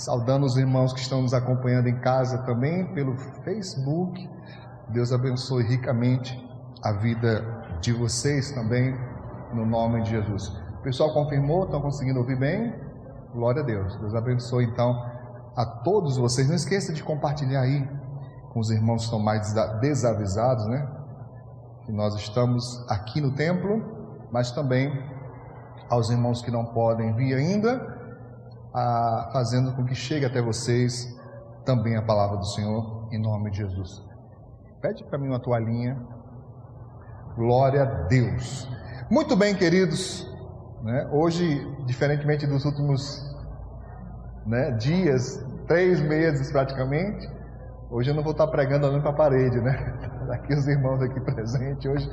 Saudando os irmãos que estão nos acompanhando em casa também, pelo Facebook. Deus abençoe ricamente a vida de vocês também, no nome de Jesus. O pessoal confirmou? Estão conseguindo ouvir bem? Glória a Deus. Deus abençoe então a todos vocês. Não esqueça de compartilhar aí com os irmãos que estão mais desavisados, né? Que nós estamos aqui no templo, mas também aos irmãos que não podem vir ainda, fazendo com que chegue até vocês também a palavra do Senhor, em nome de Jesus. Pede para mim uma toalhinha. Glória a Deus. Muito bem, queridos, né? Hoje, diferentemente dos últimos, né, dias, 3 meses praticamente, hoje eu não vou estar pregando olhando para a parede, né? Aqui os irmãos aqui presentes, hoje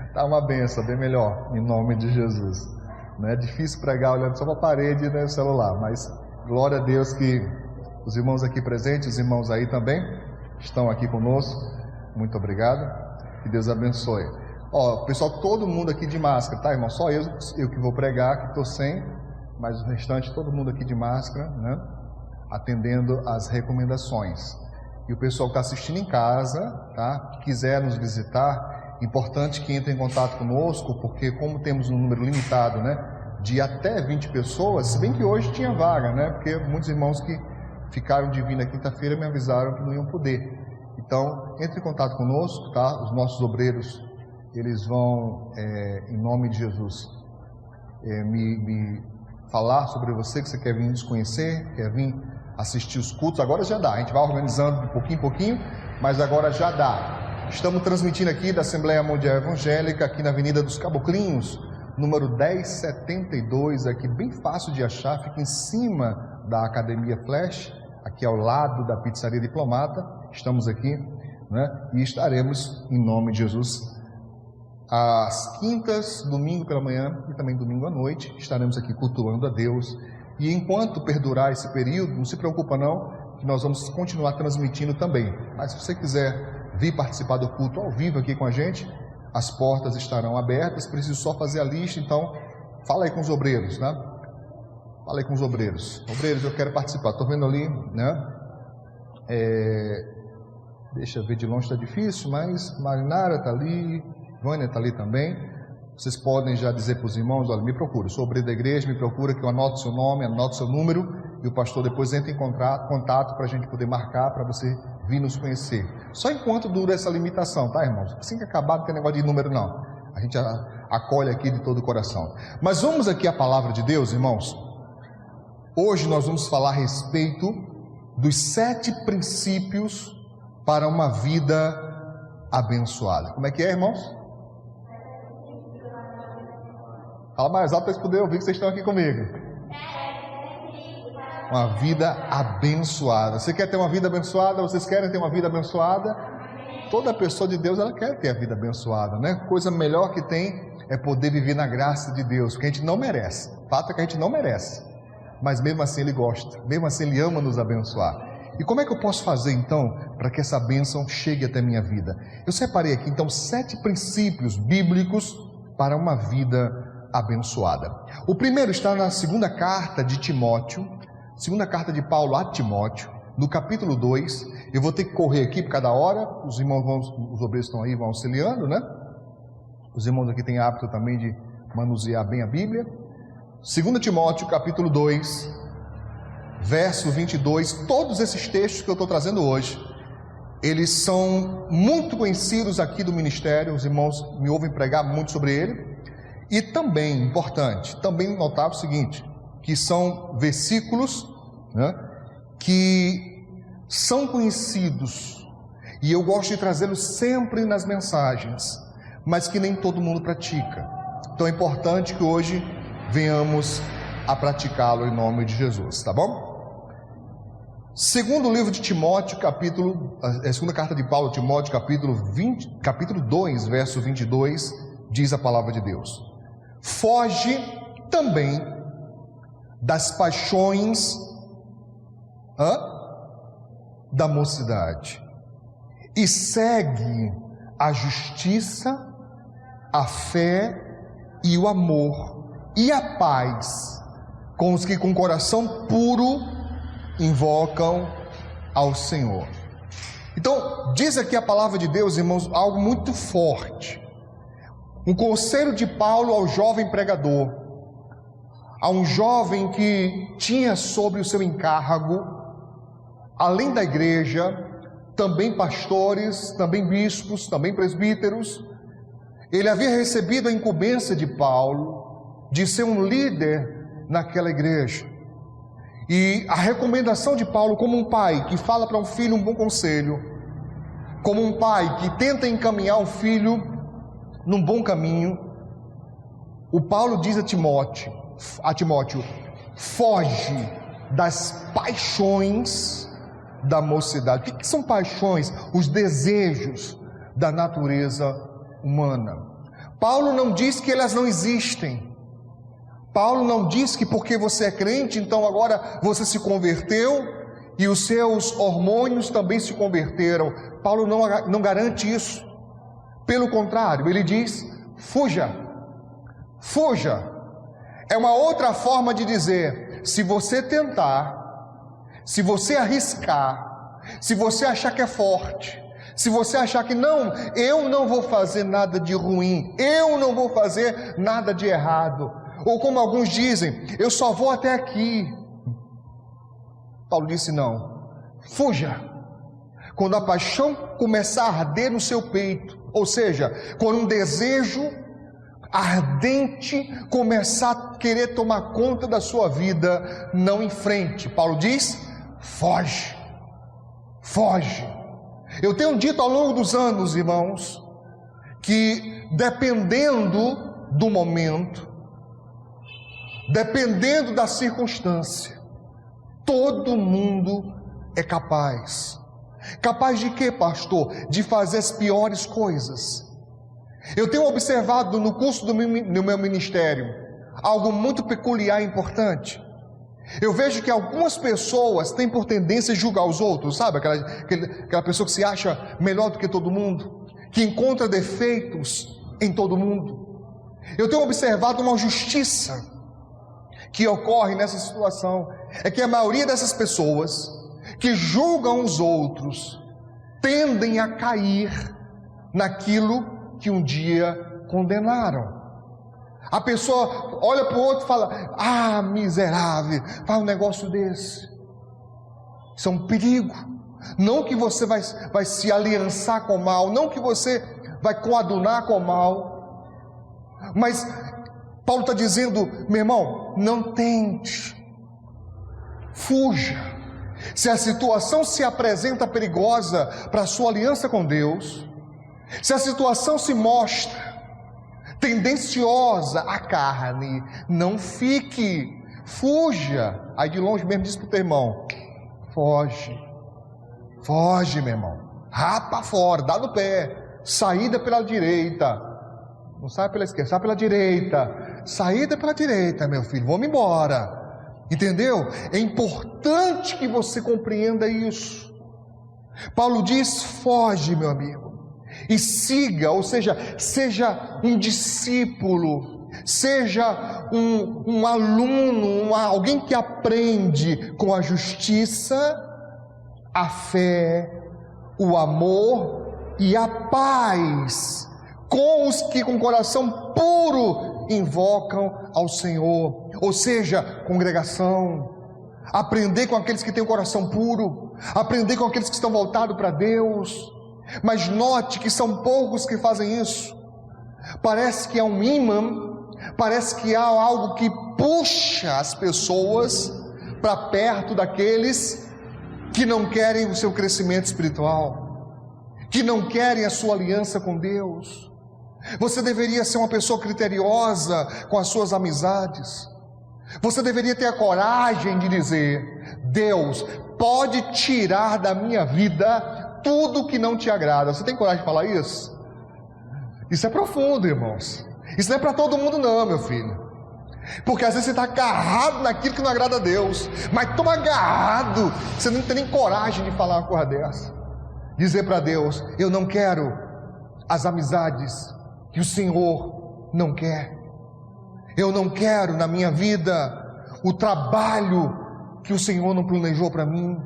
está uma benção, bem melhor, em nome de Jesus. Não é difícil pregar olhando só para a parede e no celular, mas glória a Deus que os irmãos aqui presentes, os irmãos aí também, estão aqui conosco. Muito obrigado, que Deus abençoe. Ó, pessoal, todo mundo aqui de máscara, tá, irmão? Só eu que vou pregar, que estou sem, mas o restante, todo mundo aqui de máscara, né? Atendendo às recomendações. E o pessoal que está assistindo em casa, tá? Que quiser nos visitar, importante que entre em contato conosco, porque como temos um número limitado, né, de até 20 pessoas, se bem que hoje tinha vaga, né, porque muitos irmãos que ficaram de vir na quinta-feira me avisaram que não iam poder. Então, entre em contato conosco, tá? Os nossos obreiros, eles vão, em nome de Jesus, me falar sobre você, que você quer vir nos conhecer, quer vir assistir os cultos. Agora já dá, a gente vai organizando de pouquinho em pouquinho, mas agora já dá. Estamos transmitindo aqui da Assembleia Mundial Evangélica, aqui na Avenida dos Caboclinhos, número 1072, aqui bem fácil de achar, fica em cima da Academia Flash, aqui ao lado da Pizzaria Diplomata. Estamos aqui, né? E estaremos, em nome de Jesus, às quintas, domingo pela manhã e também domingo à noite, estaremos aqui cultuando a Deus. E enquanto perdurar esse período, não se preocupa não, que nós vamos continuar transmitindo também. Mas se você quiser vir participar do culto ao vivo aqui com a gente, as portas estarão abertas, preciso só fazer a lista, então fala aí com os obreiros, né? Fala aí com os obreiros. Obreiros, eu quero participar. Estou vendo ali, né? Deixa eu ver, de longe está difícil, mas Marinara está ali, Vânia está ali também. Vocês podem já dizer para os irmãos, olha, me procura, eu sou obreiro da igreja, me procura que eu anoto seu nome, anoto seu número, e o pastor depois entra em contato para a gente poder marcar, para você vir nos conhecer. Só enquanto dura essa limitação, tá, irmãos? Assim que acabar, não tem negócio de número, não. A gente acolhe aqui de todo o coração. Mas vamos aqui à palavra de Deus, irmãos. Hoje nós vamos falar a respeito dos 7 princípios para uma vida abençoada. Como é que é, irmãos? Fala mais alto para eles poderem ouvir que vocês estão aqui comigo. Uma vida abençoada. Você quer ter uma vida abençoada? Vocês querem ter uma vida abençoada? Toda pessoa de Deus, ela quer ter a vida abençoada, né? Coisa melhor que tem é poder viver na graça de Deus, porque a gente não merece. O fato é que a gente não merece. Mas mesmo assim Ele gosta, mesmo assim Ele ama nos abençoar. E como é que eu posso fazer então para que essa bênção chegue até a minha vida? Eu separei aqui então 7 princípios bíblicos para uma vida abençoada. O primeiro está na segunda carta de Timóteo, segunda carta de Paulo a Timóteo, no capítulo 2. Eu vou ter que correr aqui por cada hora, os irmãos os obreiros estão aí, vão auxiliando, né? Os irmãos aqui têm hábito também de manusear bem a Bíblia. 2 Timóteo, capítulo 2, verso 22, todos esses textos que eu estou trazendo hoje, eles são muito conhecidos aqui do ministério, os irmãos me ouvem pregar muito sobre ele. E também, importante, também notar o seguinte, que são versículos, né, que são conhecidos, e eu gosto de trazê-los sempre nas mensagens, mas que nem todo mundo pratica. Então é importante que hoje venhamos a praticá-lo em nome de Jesus, tá bom? Segundo livro de Timóteo, segunda carta de Paulo a Timóteo, capítulo 2, verso 22, diz a palavra de Deus: foge também das paixões da mocidade e segue a justiça, a fé e o amor e a paz com os que com coração puro invocam ao Senhor. Então, diz aqui a palavra de Deus, irmãos, algo muito forte. Um conselho de Paulo ao jovem pregador, a um jovem que tinha sobre o seu encargo, além da igreja, também pastores, também bispos, também presbíteros. Ele havia recebido a incumbência de Paulo de ser um líder naquela igreja. E a recomendação de Paulo, como um pai que fala para um filho um bom conselho, como um pai que tenta encaminhar o filho num bom caminho, o Paulo diz a Timóteo: foge das paixões da mocidade. O que são paixões? Os desejos da natureza humana. Paulo não diz que elas não existem. Paulo não diz que porque você é crente, então agora você se converteu e os seus hormônios também se converteram. Paulo não garante isso. Pelo contrário, ele diz: fuja, fuja. É uma outra forma de dizer: se você tentar, se você arriscar, se você achar que é forte, se você achar que não, eu não vou fazer nada de ruim, eu não vou fazer nada de errado, ou como alguns dizem, eu só vou até aqui. Paulo disse: não, fuja. Quando a paixão começar a arder no seu peito, ou seja, quando um desejo ardente começar a querer tomar conta da sua vida, não enfrente. Paulo diz: foge, foge. Eu tenho dito ao longo dos anos, irmãos, que dependendo do momento, dependendo da circunstância, todo mundo é capaz. Capaz de quê, pastor? De fazer as piores coisas. Eu tenho observado no curso do meu ministério algo muito peculiar e importante. Eu vejo que algumas pessoas têm por tendência a julgar os outros, sabe? Aquela pessoa que se acha melhor do que todo mundo, que encontra defeitos em todo mundo. Eu tenho observado uma justiça que ocorre nessa situação. É que a maioria dessas pessoas que julgam os outros tendem a cair naquilo que um dia condenaram. A pessoa olha para o outro e fala: ah, miserável, faz um negócio desse. Isso é um perigo. Não que você vai se aliançar com o mal, não que você vai coadunar com o mal, mas Paulo está dizendo: meu irmão, não tente, fuja. Se a situação se apresenta perigosa para a sua aliança com Deus, se a situação se mostra tendenciosa à carne, não fique, fuja. Aí de longe mesmo diz para o teu irmão: foge, foge, meu irmão, rapa fora, dá no pé, saída pela direita, não sai pela esquerda, sai pela direita, saída pela direita, meu filho, vamos embora. Entendeu? É importante que você compreenda isso. Paulo diz: foge, meu amigo, e siga, ou seja, seja um discípulo, seja um aluno, alguém que aprende com a justiça, a fé, o amor e a paz, com os que com coração puro invocam ao Senhor. Ou seja, congregação, aprender com aqueles que têm o coração puro, aprender com aqueles que estão voltados para Deus. Mas note que são poucos que fazem isso. Parece que há um imã, parece que há algo que puxa as pessoas para perto daqueles que não querem o seu crescimento espiritual, que não querem a sua aliança com Deus. Você deveria ser uma pessoa criteriosa com as suas amizades. Você deveria ter a coragem de dizer: Deus pode tirar da minha vida tudo que não te agrada. Você tem coragem de falar isso? Isso é profundo, irmãos. Isso não é para todo mundo não, meu filho. Porque às vezes você está agarrado naquilo que não agrada a Deus, mas tão agarrado, você não tem nem coragem de falar uma coisa dessa. Dizer para Deus: eu não quero as amizades que o Senhor não quer. Eu não quero na minha vida o trabalho que o Senhor não planejou para mim.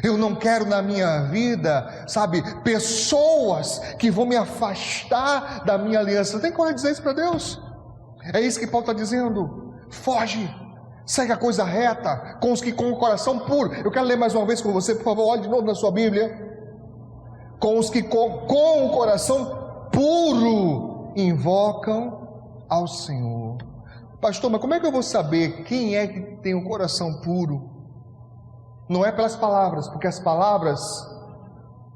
Eu não quero na minha vida, sabe, pessoas que vão me afastar da minha aliança. Você tem coragem de dizer isso para Deus? É isso que Paulo está dizendo. Foge, segue a coisa reta, com os que com o coração puro. Eu quero ler mais uma vez com você, por favor, olhe de novo na sua Bíblia. Com os que com o coração puro invocam ao Senhor. Pastor, mas como é que eu vou saber quem é que tem o coração puro? Não é pelas palavras, porque as palavras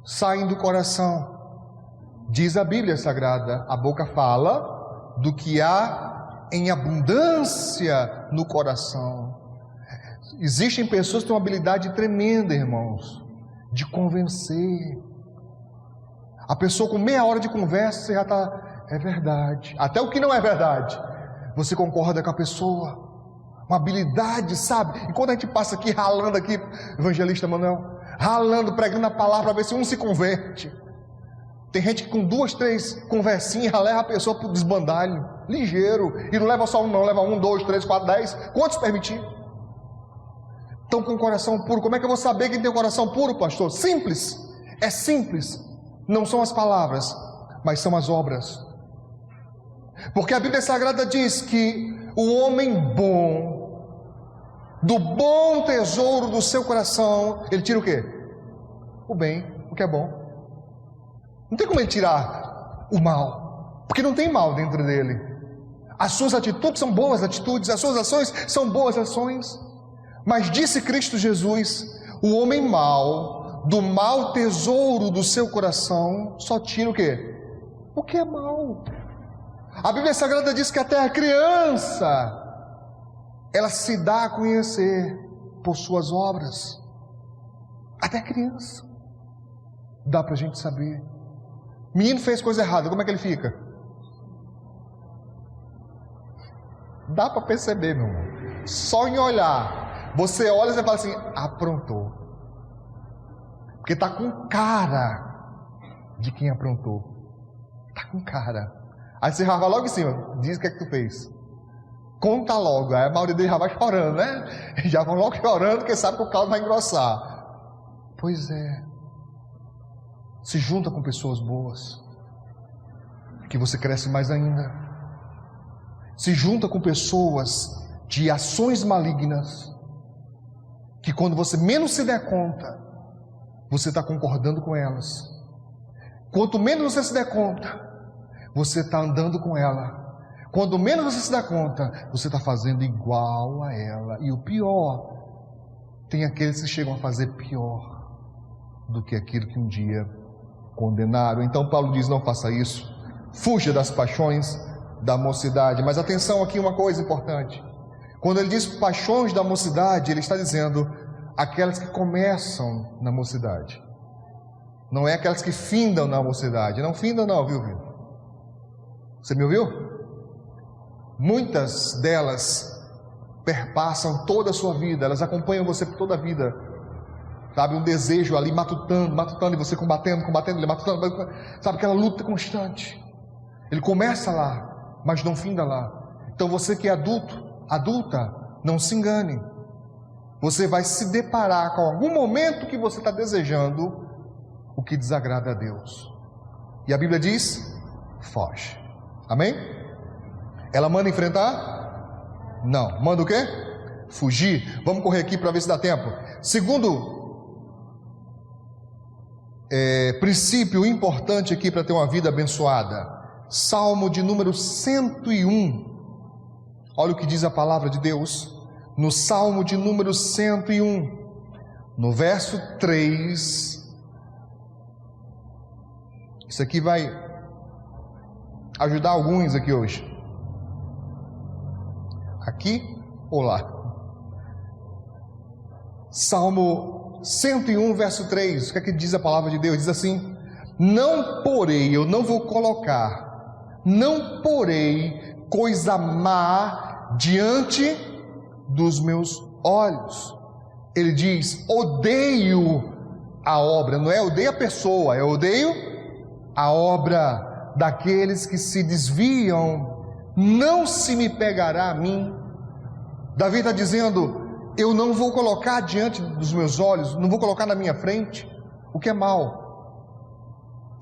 saem do coração. Diz a Bíblia Sagrada, a boca fala do que há em abundância no coração. Existem pessoas que têm uma habilidade tremenda, irmãos, de convencer. A pessoa com meia hora de conversa, você já está, é verdade. Até o que não é verdade, você concorda com a pessoa. Uma habilidade, sabe? E quando a gente passa aqui ralando aqui, evangelista Manuel, ralando, pregando a palavra para ver se um se converte. Tem gente que com 2, 3 conversinhas já leva a pessoa para o desbandalho, ligeiro. E não leva só um não, leva 1, 2, 3, 4, 10, quantos permitir? Estão com o coração puro. Como é que eu vou saber quem tem o coração puro, pastor? Simples, é simples. Não são as palavras, mas são as obras. Porque a Bíblia Sagrada diz que o homem bom, do bom tesouro do seu coração, ele tira o quê? O bem, o que é bom. Não tem como ele tirar o mal, porque não tem mal dentro dele. As suas atitudes são boas atitudes, as suas ações são boas ações. Mas disse Cristo Jesus, o homem mau, do mau tesouro do seu coração, só tira o quê? O que é mal. A Bíblia Sagrada diz que até a criança, ela se dá a conhecer por suas obras. Até a criança dá para a gente saber. Menino fez coisa errada, como é que ele fica? Dá para perceber, meu irmão. Só em olhar. Você olha e você fala assim, aprontou. Porque está com cara de quem aprontou. Está com cara. Aí você já vai logo em cima, diz o que é que tu fez. Conta logo, aí a maioria deles já vai chorando, né? Já vão logo chorando, porque sabe que o caldo vai engrossar. Pois é. Se junta com pessoas boas, que você cresce mais ainda. Se junta com pessoas de ações malignas, que quando você menos se der conta, você está concordando com elas. Quanto menos você se der conta, você está andando com ela. Quando menos você se dá conta, você está fazendo igual a ela. E o pior, tem aqueles que chegam a fazer pior do que aquilo que um dia condenaram. Então Paulo diz, não faça isso. Fuja das paixões da mocidade. Mas atenção aqui, uma coisa importante. Quando ele diz paixões da mocidade, ele está dizendo aquelas que começam na mocidade. Não é aquelas que findam na mocidade. Não findam não, viu? Você me ouviu? Muitas delas perpassam toda a sua vida, elas acompanham você por toda a vida. Sabe, um desejo ali matutando, e você combatendo, ele matutando, sabe, aquela luta constante. Ele começa lá, mas não finda lá. Então você que é adulta, não se engane. Você vai se deparar com algum momento que você está desejando o que desagrada a Deus. E a Bíblia diz, foge. Amém? Ela manda enfrentar? Não. Manda o quê? Fugir. Vamos correr aqui para ver se dá tempo. Segundo princípio importante aqui para ter uma vida abençoada. Salmo de número 101. Olha o que diz a palavra de Deus. No Salmo de número 101, no verso 3. Isso aqui vai ajudar alguns aqui hoje. Aqui ou lá? Salmo 101, verso 3. O que é que diz a palavra de Deus? Diz assim: não porei, eu não vou colocar, não porei coisa má diante dos meus olhos. Ele diz: odeio a obra, não é odeio a pessoa, é odeio a obra daqueles que se desviam. Não se me pegará a mim. Davi está dizendo: eu não vou colocar diante dos meus olhos, não vou colocar na minha frente o que é mal.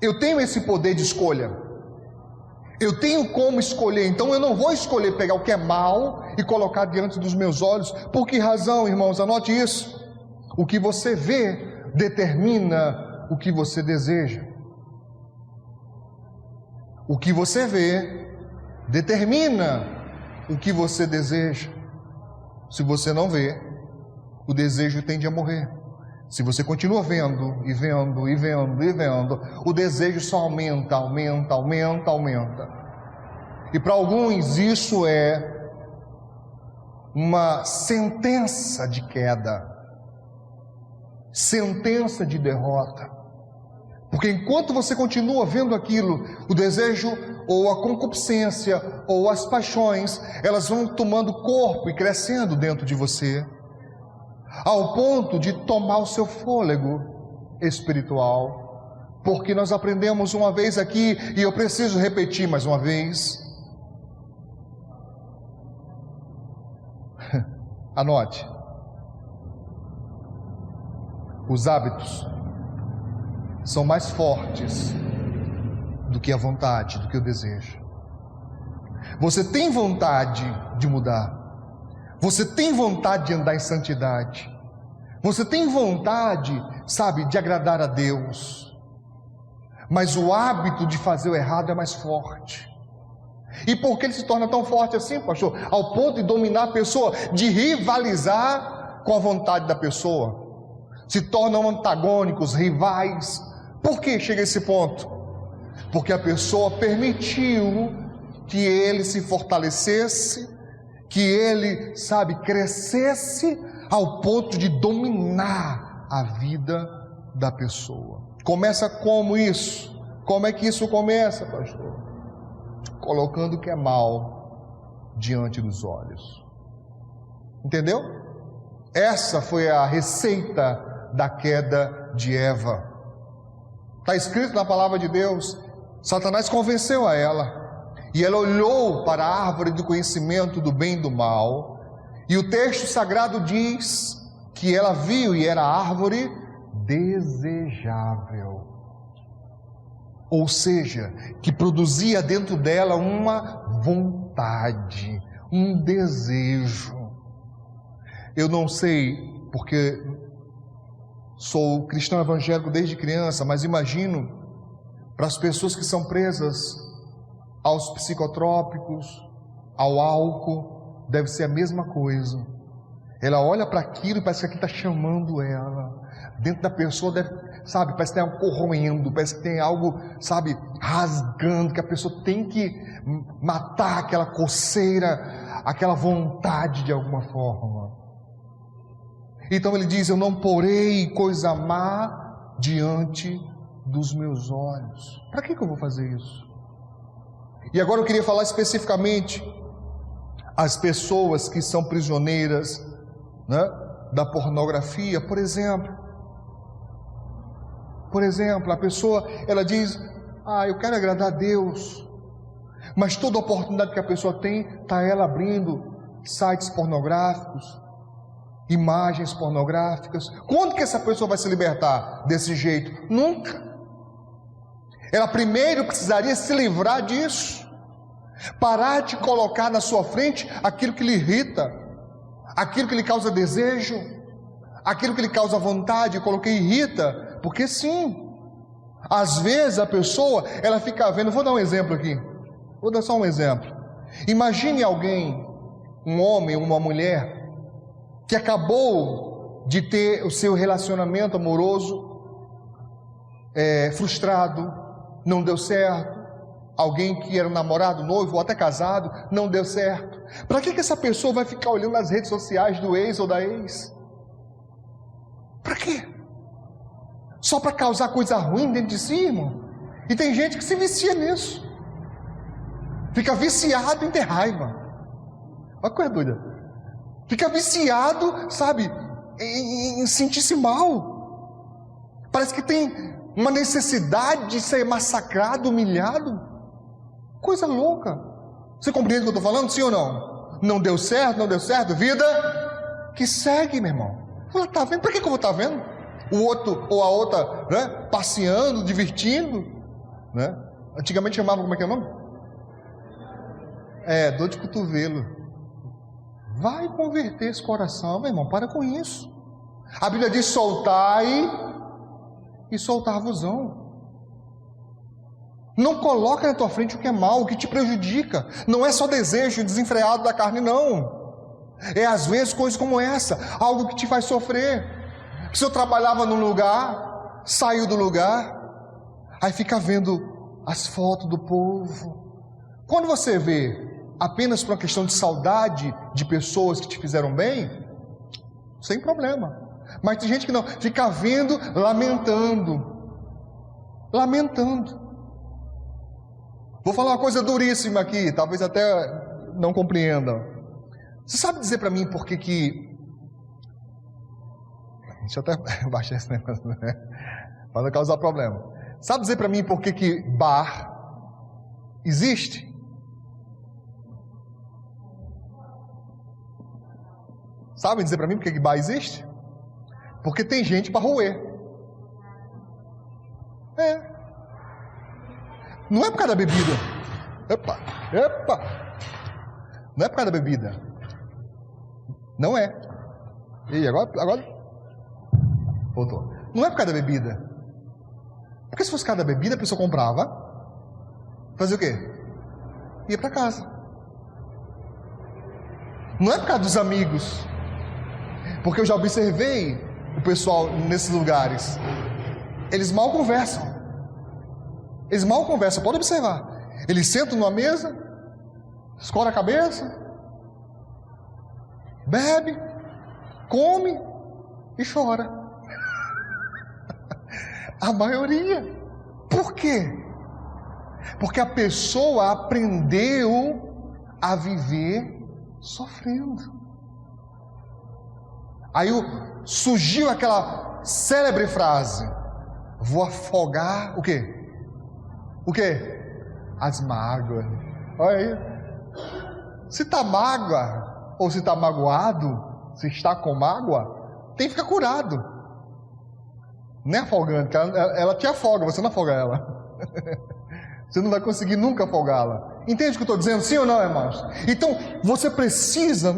Eu tenho esse poder de escolha. Eu tenho como escolher, então eu não vou escolher pegar o que é mal e colocar diante dos meus olhos. Por que razão, irmãos? Anote isso. O que você vê determina o que você deseja. O que você vê determina o que você deseja. Se você não vê, o desejo tende a morrer. Se você continua vendo, e vendo, e vendo, e vendo, o desejo só aumenta, aumenta, aumenta, aumenta. E para alguns isso é uma sentença de queda, sentença de derrota. Porque enquanto você continua vendo aquilo, o desejo ou a concupiscência ou as paixões, elas vão tomando corpo e crescendo dentro de você, ao ponto de tomar o seu fôlego espiritual. Porque nós aprendemos uma vez aqui, e eu preciso repetir mais uma vez. Anote. Os hábitos são mais fortes do que a vontade, do que o desejo. Você tem vontade de mudar. Você tem vontade de andar em santidade. Você tem vontade, sabe, de agradar a Deus. Mas o hábito de fazer o errado é mais forte. E por que ele se torna tão forte assim, pastor? Ao ponto de dominar a pessoa, de rivalizar com a vontade da pessoa. Se tornam antagônicos, rivais. Por que chega a esse ponto? Porque a pessoa permitiu que ele se fortalecesse, que ele, sabe, crescesse ao ponto de dominar a vida da pessoa. Começa como isso? Como é que isso começa, pastor? Colocando o que é mal diante dos olhos. Entendeu? Essa foi a receita da queda de Eva. Está escrito na palavra de Deus. Satanás convenceu a ela. E ela olhou para a árvore do conhecimento do bem e do mal. E o texto sagrado diz que ela viu e era árvore desejável. Ou seja, que produzia dentro dela uma vontade, um desejo. Eu não sei, porque sou cristão evangélico desde criança, mas imagino para as pessoas que são presas aos psicotrópicos, ao álcool, deve ser a mesma coisa. Ela olha para aquilo e parece que aquilo está chamando ela. Dentro da pessoa deve, sabe, parece que tem algo corroendo, parece que tem algo, sabe, rasgando, que a pessoa tem que matar aquela coceira, aquela vontade de alguma forma. Então ele diz: eu não porei coisa má diante dos meus olhos. Para que eu vou fazer isso? E agora eu queria falar especificamente as pessoas que são prisioneiras, né, da pornografia. Por exemplo, a pessoa, ela diz: eu quero agradar a Deus, mas toda oportunidade que a pessoa tem, está ela abrindo sites pornográficos, imagens pornográficas. Quando que essa pessoa vai se libertar desse jeito? Nunca. Ela primeiro precisaria se livrar disso, parar de colocar na sua frente aquilo que lhe irrita, aquilo que lhe causa desejo, aquilo que lhe causa vontade. Eu coloquei irrita, porque sim, às vezes a pessoa, ela fica vendo. Vou dar um exemplo aqui, vou dar só um exemplo. Imagine alguém, um homem, uma mulher, que acabou de ter o seu relacionamento amoroso frustrado, não deu certo. Alguém que era namorado, noivo ou até casado, não deu certo. Para que essa pessoa vai ficar olhando nas redes sociais do ex ou da ex? Para quê? Só para causar coisa ruim dentro de si, irmão? E tem gente que se vicia nisso, fica viciado em ter raiva. Olha que coisa doida. Fica viciado, sabe, em sentir-se mal. Parece que tem uma necessidade de ser massacrado, humilhado. Coisa louca. Você compreende o que eu estou falando, sim ou não? Não deu certo, vida que segue, meu irmão. Ela está vendo, por que eu vou estar vendo? O outro ou a outra, né, passeando, divertindo, né? Antigamente chamava, como é que é o nome? Dor de cotovelo. Vai converter esse coração, meu irmão, para com isso. A Bíblia diz: soltai e soltar-vos-ão. Não coloca na tua frente o que é mal, o que te prejudica. Não é só desejo desenfreado da carne, não. É às vezes coisas como essa, algo que te faz sofrer. Se eu trabalhava num lugar, saiu do lugar, aí fica vendo as fotos do povo. Quando você vê apenas por uma questão de saudade de pessoas que te fizeram bem, sem problema. Mas tem gente que não, fica vendo, lamentando. Vou falar uma coisa duríssima aqui, talvez até não compreendam. Você sabe dizer para mim por que... Deixa eu até baixar esse negócio, né? Para não causar problema. Sabe dizer para mim por que bar existe? Sabe dizer para mim por que bar existe? Porque tem gente para roer. Não é por causa da bebida. Epa. Não é por causa da bebida. Não é. E agora? Voltou. Não é por causa da bebida. Porque se fosse por causa da bebida, a pessoa comprava. Fazia o quê? Ia para casa. Não é por causa dos amigos. Porque eu já observei o pessoal nesses lugares. Eles mal conversam. Pode observar. Eles sentam numa mesa, escora a cabeça, bebe, come e chora. A maioria. Por quê? Porque a pessoa aprendeu a viver sofrendo. Aí surgiu aquela célebre frase: vou afogar o quê? O quê? As mágoas. Olha aí. Se está mágoa, ou se está magoado, se está com mágoa, tem que ficar curado. Não é afogando, porque ela te afoga, você não afoga ela. Você não vai conseguir nunca afogá-la. Entende o que eu estou dizendo? Sim ou não, irmãos? Então, você precisa,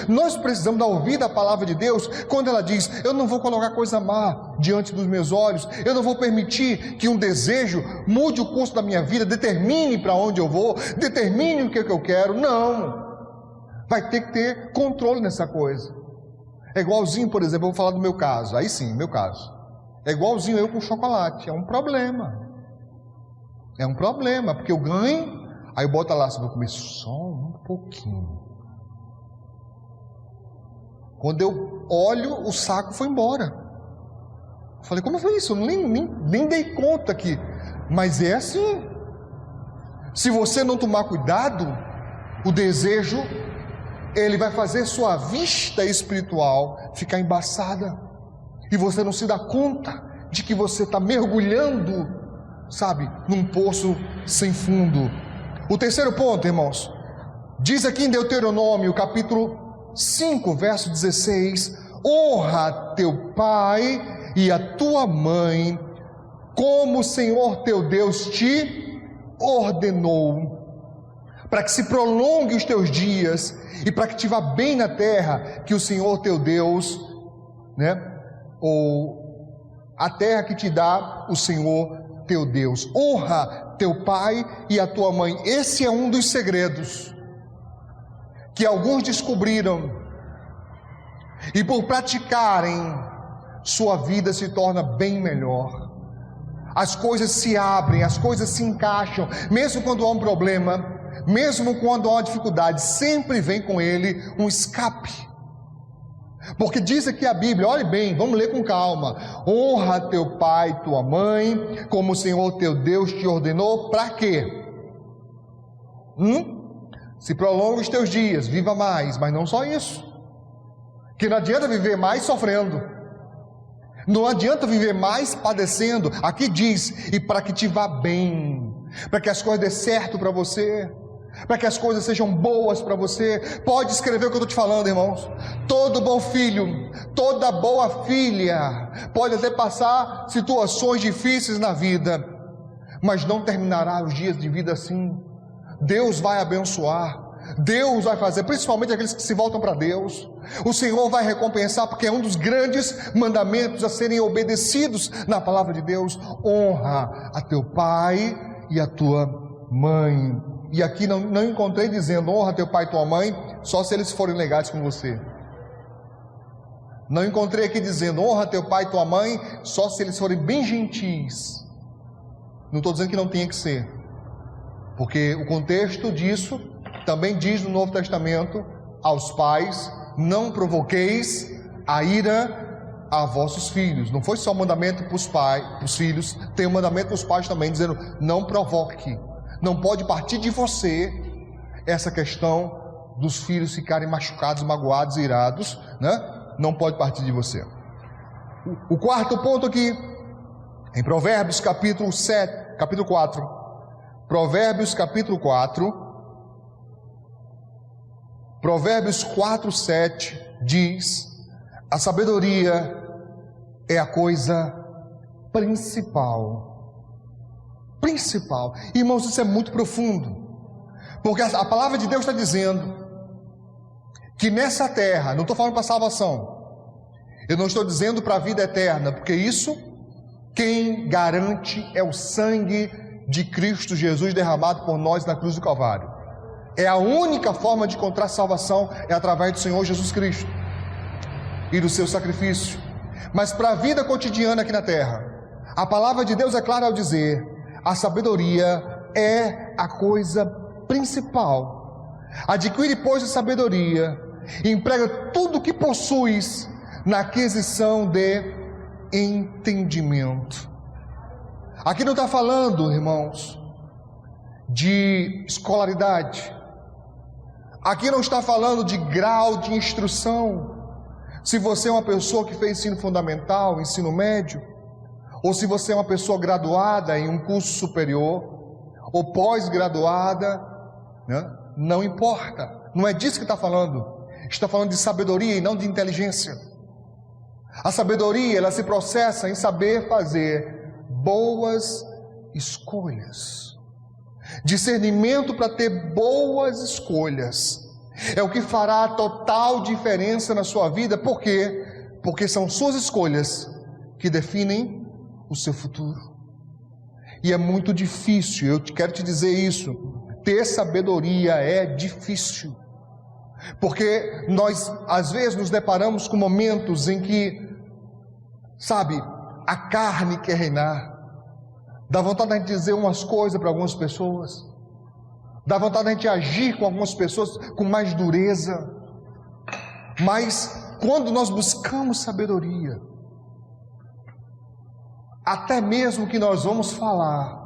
nós precisamos dar ouvido à palavra de Deus, quando ela diz: eu não vou colocar coisa má diante dos meus olhos, eu não vou permitir que um desejo mude o curso da minha vida, determine para onde eu vou, determine o que eu quero. Não. Vai ter que ter controle nessa coisa. É igualzinho, por exemplo, eu vou falar do meu caso, aí sim, meu caso. É igualzinho eu com chocolate, é um problema. É um problema, porque eu ganho, aí eu boto lá, se eu vou comer só um pouquinho. Quando eu olho, o saco foi embora. Eu falei: como foi isso? Eu nem dei conta aqui. Mas é assim. Se você não tomar cuidado, o desejo, ele vai fazer sua vista espiritual ficar embaçada. E você não se dá conta de que você está mergulhando, sabe, num poço sem fundo. O terceiro ponto, irmãos, diz aqui em Deuteronômio, capítulo 5, verso 16: honra teu pai e a tua mãe, como o Senhor teu Deus te ordenou, para que se prolongue os teus dias e para que te vá bem na terra que o Senhor teu Deus, ou a terra que te dá o Senhor teu Deus. Honra teu pai e a tua mãe. Esse é um dos segredos que alguns descobriram, e por praticarem, sua vida se torna bem melhor. As coisas se abrem, as coisas se encaixam, mesmo quando há um problema, mesmo quando há uma dificuldade, sempre vem com ele um escape. Porque diz aqui a Bíblia, olhe bem, vamos ler com calma: honra teu pai e tua mãe, como o Senhor teu Deus te ordenou. Para quê? Se prolonga os teus dias, viva mais. Mas não só isso, que não adianta viver mais sofrendo, não adianta viver mais padecendo. Aqui diz: e para que te vá bem, para que as coisas dê certo para você. para que as coisas sejam boas para você. Pode escrever o que eu estou te falando, irmãos. Todo bom filho, toda boa filha pode até passar situações difíceis na vida, mas não terminará os dias de vida assim. Deus vai abençoar, Deus vai fazer, principalmente aqueles que se voltam para Deus. O Senhor vai recompensar, porque é um dos grandes mandamentos a serem obedecidos na palavra de Deus. Honra a teu pai e a tua mãe. E aqui não encontrei dizendo honra teu pai e tua mãe só se eles forem legais com você. Não encontrei aqui dizendo honra teu pai e tua mãe só se eles forem bem gentis. Não estou dizendo que não tenha que ser, porque o contexto disso também diz no Novo Testamento aos pais: não provoqueis a ira a vossos filhos. Não foi só mandamento para os pais, para os filhos, tem um mandamento para os pais também, dizendo: não provoque. Não pode partir de você essa questão dos filhos ficarem machucados, magoados, irados, né? Não pode partir de você. O quarto ponto aqui, em Provérbios capítulo 4. Provérbios capítulo 4. Provérbios 4:7 diz: a sabedoria é a coisa principal. Principal. Irmãos, isso é muito profundo, porque a palavra de Deus está dizendo que nessa terra, não estou falando para salvação, eu não estou dizendo para a vida eterna, porque isso quem garante é o sangue de Cristo Jesus derramado por nós na cruz do Calvário. É a única forma de encontrar salvação, é através do Senhor Jesus Cristo e do seu sacrifício. Mas para a vida cotidiana aqui na terra, a palavra de Deus é clara ao dizer: a sabedoria é a coisa principal. Adquire, pois, a sabedoria, e emprega tudo o que possuis na aquisição de entendimento. Aqui não está falando, irmãos, de escolaridade. Aqui não está falando de grau de instrução. Se você é uma pessoa que fez ensino fundamental, ensino médio, ou se você é uma pessoa graduada em um curso superior, ou pós-graduada, né? Não importa. Não é disso que está falando. Está falando de sabedoria e não de inteligência. A sabedoria, ela se processa em saber fazer boas escolhas. Discernimento para ter boas escolhas é o que fará a total diferença na sua vida. Por quê? Porque são suas escolhas que definem o seu futuro. E é muito difícil, eu quero te dizer isso, ter sabedoria é difícil, porque nós às vezes nos deparamos com momentos em que, sabe, a carne quer reinar. Dá vontade de a gente dizer umas coisas para algumas pessoas, dá vontade de a gente agir com algumas pessoas com mais dureza. Mas quando nós buscamos sabedoria, até mesmo que nós vamos falar,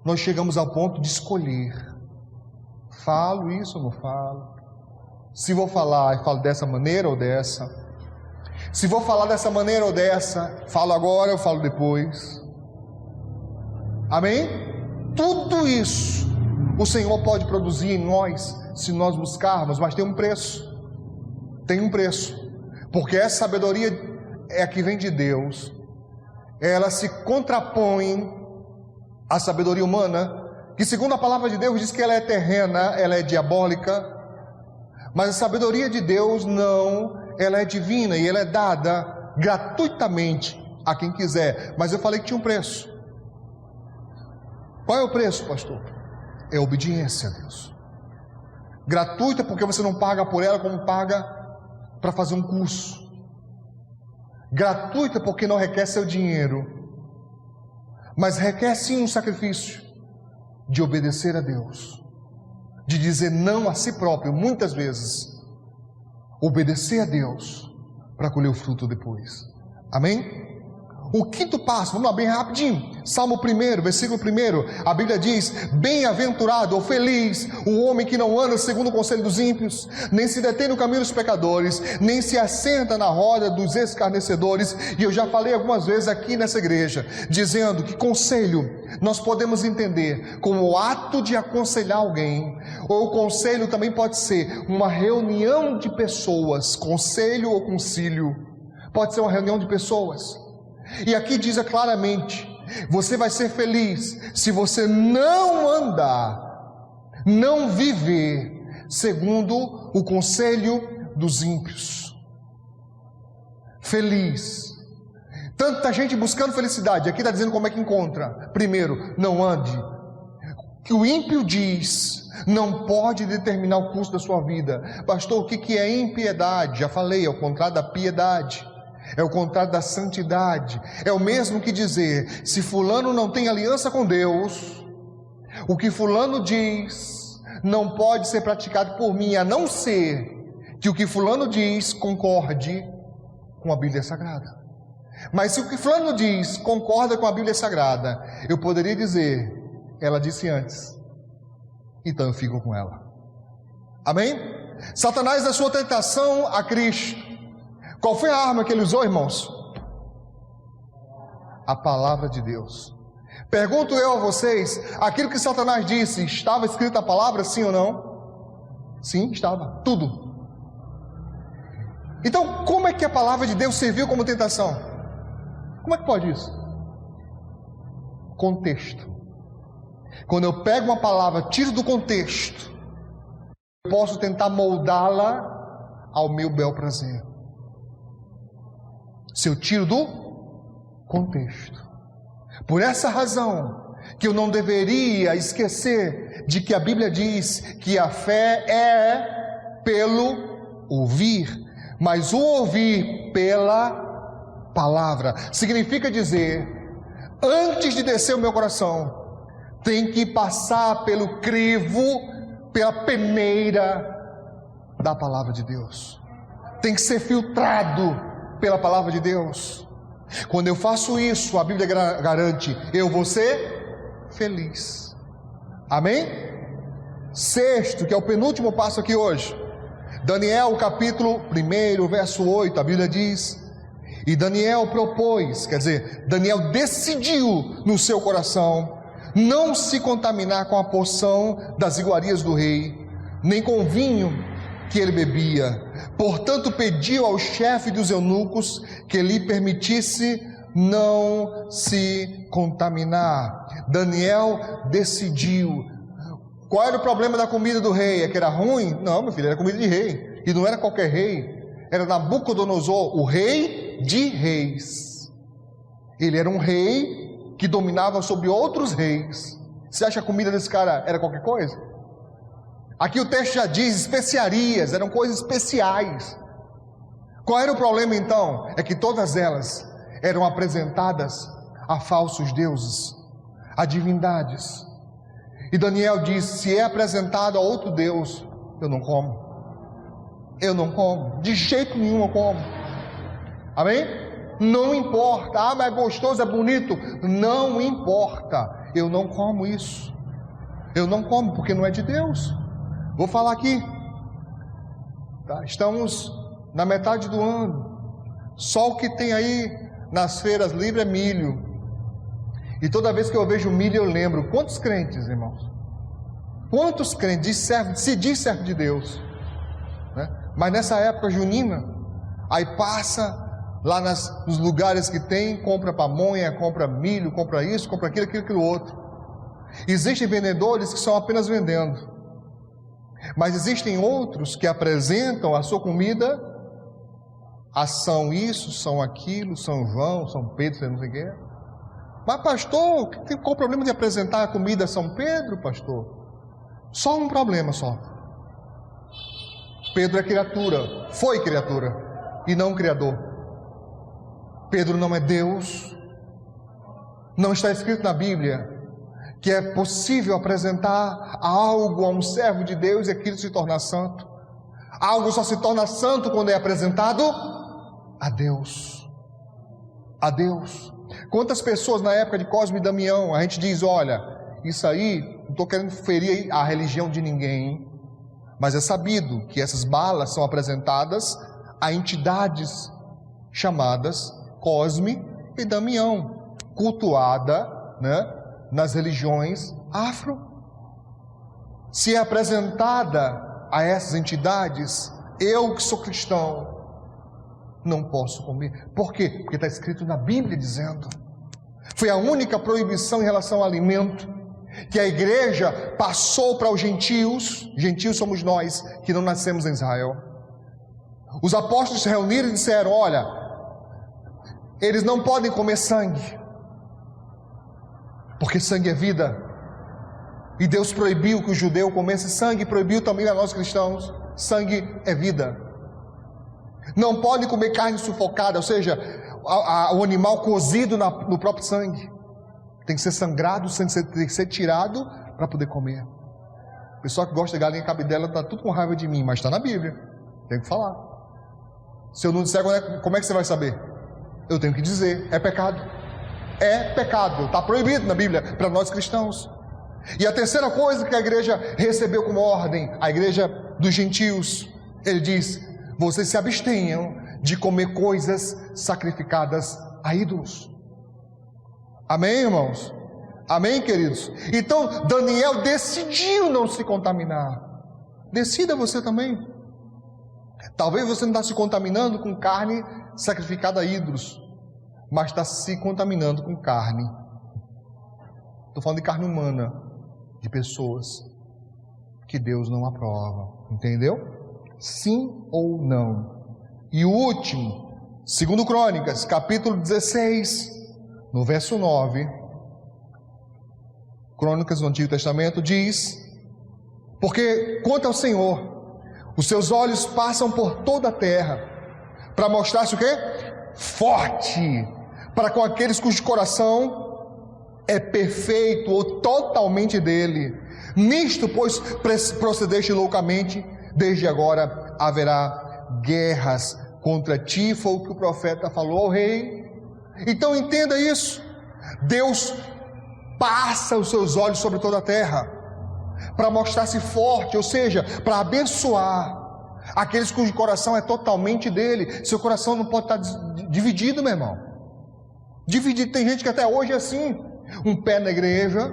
nós chegamos ao ponto de escolher: falo isso ou não falo? Se vou falar, eu falo dessa maneira ou dessa? Se vou falar dessa maneira ou dessa, falo agora ou falo depois? Amém? Tudo isso o Senhor pode produzir em nós, se nós buscarmos, mas tem um preço. Tem um preço, porque essa sabedoria é a que vem de Deus. Ela se contrapõe à sabedoria humana, que segundo a palavra de Deus diz que ela é terrena, ela é diabólica. Mas a sabedoria de Deus não, ela é divina e ela é dada gratuitamente a quem quiser. Mas eu falei que tinha um preço. Qual é o preço, pastor? É a obediência a Deus. Gratuita porque você não paga por ela como paga para fazer um curso. Gratuita porque não requer seu dinheiro, mas requer sim um sacrifício de obedecer a Deus, de dizer não a si próprio, muitas vezes, obedecer a Deus para colher o fruto depois. Amém? O quinto passo, vamos lá bem rapidinho. Salmo 1, versículo 1, a Bíblia diz: bem-aventurado ou feliz o homem que não anda segundo o conselho dos ímpios, nem se detém no caminho dos pecadores, nem se assenta na roda dos escarnecedores. E eu já falei algumas vezes aqui nessa igreja, dizendo que conselho nós podemos entender como o ato de aconselhar alguém, ou o conselho também pode ser uma reunião de pessoas. Conselho ou concílio pode ser uma reunião de pessoas. E aqui diz claramente: você vai ser feliz se você não andar, não viver segundo o conselho dos ímpios. Feliz. Tanta gente buscando felicidade. Aqui está dizendo como é que encontra. Primeiro, não ande. O que o ímpio diz não pode determinar o curso da sua vida. Pastor, o que é impiedade? Já falei, é o contrário da piedade. É o contrário da santidade. É o mesmo que dizer: se fulano não tem aliança com Deus, o que fulano diz não pode ser praticado por mim, a não ser que o que fulano diz concorde com a Bíblia Sagrada. Mas se o que fulano diz concorda com a Bíblia Sagrada, eu poderia dizer: ela disse antes, então eu fico com ela. Amém? Satanás, na sua tentação a Cristo, qual foi a arma que ele usou, irmãos? A palavra de Deus. Pergunto eu a vocês: aquilo que Satanás disse, estava escrito a palavra, sim ou não? Sim, estava, tudo. Então, como é que a palavra de Deus serviu como tentação? Como é que pode isso? Contexto. Quando eu pego uma palavra, tiro do contexto, eu posso tentar moldá-la ao meu bel prazer. Se eu tiro do contexto. Por essa razão que eu não deveria esquecer de que a Bíblia diz que a fé é pelo ouvir, mas o ouvir pela palavra. Significa dizer, antes de descer o meu coração, tem que passar pelo crivo, pela peneira da palavra de Deus. Tem que ser filtrado pela palavra de Deus. Quando eu faço isso, a Bíblia garante: eu vou ser feliz. Amém? Sexto, que é o penúltimo passo aqui hoje, Daniel capítulo 1, verso 8, a Bíblia diz: e Daniel propôs, quer dizer, Daniel decidiu no seu coração não se contaminar com a porção das iguarias do rei, nem com o vinho que ele bebia. Portanto, pediu ao chefe dos eunucos que lhe permitisse não se contaminar. Daniel decidiu. Qual era o problema da comida do rei? É que era ruim? Não, meu filho, era comida de rei. E não era qualquer rei. Era Nabucodonosor, o rei de reis. Ele era um rei que dominava sobre outros reis. Você acha que a comida desse cara era qualquer coisa? Aqui o texto já diz especiarias, eram coisas especiais. Qual era o problema então? É que todas elas eram apresentadas a falsos deuses, a divindades. E Daniel diz: se é apresentado a outro Deus, eu não como. Eu não como, de jeito nenhum eu como. Amém? Não importa, mas é gostoso, é bonito. Não importa, eu não como isso. Eu não como porque não é de Deus. Vou falar aqui, tá? Estamos na metade do ano. Só o que tem aí nas feiras livres é milho. E toda vez que eu vejo milho eu lembro. Quantos crentes, irmãos? Quantos crentes se diz servo de Deus, né? Mas nessa época junina, aí passa lá nos lugares que tem, compra pamonha, compra milho, compra isso, compra aquilo outro. Existem vendedores que são apenas vendendo, mas existem outros que apresentam a sua comida, são isso, são aquilo, São João, São Pedro, não sei o que. Mas pastor, qual o problema de apresentar a comida a São Pedro, pastor? Só um problema só. Pedro é criatura, foi criatura e não criador. Pedro não é Deus. Não está escrito na Bíblia que é possível apresentar algo a um servo de Deus e aquilo se tornar santo. Algo só se torna santo quando é apresentado a Deus. A Deus. Quantas pessoas na época de Cosme e Damião, a gente diz, olha, isso aí, não estou querendo ferir a religião de ninguém, mas é sabido que essas balas são apresentadas a entidades chamadas Cosme e Damião, cultuada, né, nas religiões afro. Se é apresentada a essas entidades, eu que sou cristão, não posso comer. Por quê? Porque está escrito na Bíblia dizendo. Foi a única proibição em relação ao alimento que a igreja passou para os gentios. Gentios somos nós que não nascemos em Israel. Os apóstolos se reuniram e disseram, olha, eles não podem comer sangue, porque sangue é vida. E Deus proibiu que o judeu comesse sangue, proibiu também a nós cristãos. Sangue é vida. Não pode comer carne sufocada, ou seja, o animal cozido no próprio sangue. Tem que ser sangrado, o sangue tem que ser tirado para poder comer. O pessoal que gosta de galinha cabidela está tudo com raiva de mim, mas está na Bíblia. Tenho que falar. Se eu não disser, como é que você vai saber? Eu tenho que dizer, é pecado. É pecado, está proibido na Bíblia para nós cristãos. E a terceira coisa que a igreja recebeu como ordem, a igreja dos gentios, ele diz, vocês se abstenham de comer coisas sacrificadas a ídolos. Amém, irmãos? Amém, queridos? Então, Daniel decidiu não se contaminar. Decida você também. Talvez você não está se contaminando com carne sacrificada a ídolos, mas está se contaminando com carne. Estou falando de carne humana, de pessoas que Deus não aprova. Entendeu? Sim ou não. E o último, 2 Crônicas, capítulo 16, no verso 9, Crônicas do Antigo Testamento diz, porque quanto ao Senhor, os seus olhos passam por toda a terra, para mostrar-se o quê? Forte, para com aqueles cujo coração é perfeito ou totalmente dele. Nisto, pois, procedeste loucamente, desde agora haverá guerras contra ti, foi o que o profeta falou ao rei. Então entenda isso, Deus passa os seus olhos sobre toda a terra, para mostrar-se forte, ou seja, para abençoar aqueles cujo coração é totalmente dele. Seu coração não pode estar dividido, meu irmão. Dividido, tem gente que até hoje é assim, um pé na igreja,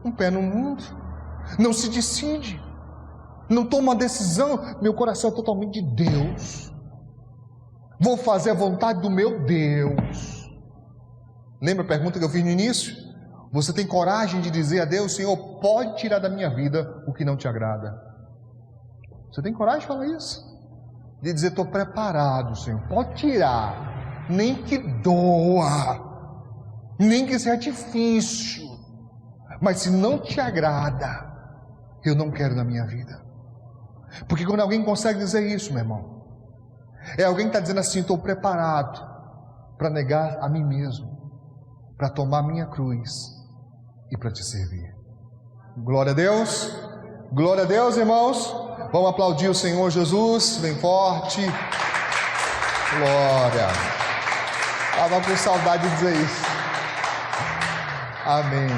um pé no mundo, não se decide, não toma uma decisão. Meu coração é totalmente de Deus, vou fazer a vontade do meu Deus. Lembra a pergunta que eu fiz no início? Você tem coragem de dizer a Deus, Senhor, pode tirar da minha vida o que não te agrada? Você tem coragem de falar isso? De dizer, estou preparado, Senhor, pode tirar, nem que doa, nem que seja difícil, mas se não te agrada, eu não quero na minha vida. Porque quando alguém consegue dizer isso, meu irmão, é alguém que está dizendo assim, estou preparado para negar a mim mesmo, para tomar minha cruz e para te servir. Glória a Deus, irmãos. Vamos aplaudir o Senhor Jesus, bem forte. Glória. Estava com saudade de dizer isso. Amém.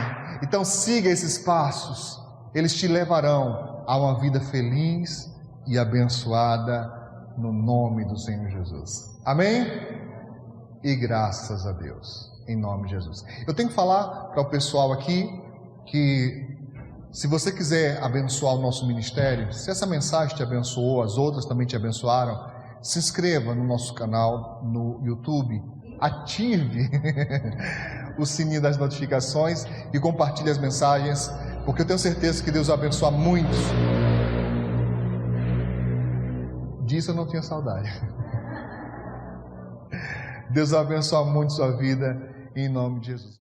Então siga esses passos, eles te levarão a uma vida feliz e abençoada no nome do Senhor Jesus. Amém? E graças a Deus, em nome de Jesus. Eu tenho que falar para o pessoal aqui que se você quiser abençoar o nosso ministério, se essa mensagem te abençoou, as outras também te abençoaram, se inscreva no nosso canal no YouTube, ative o sininho das notificações e compartilhe as mensagens, porque eu tenho certeza que Deus vai abençoar muitos. Disso eu não tinha saudade. Deus vai abençoar muito sua vida, em nome de Jesus.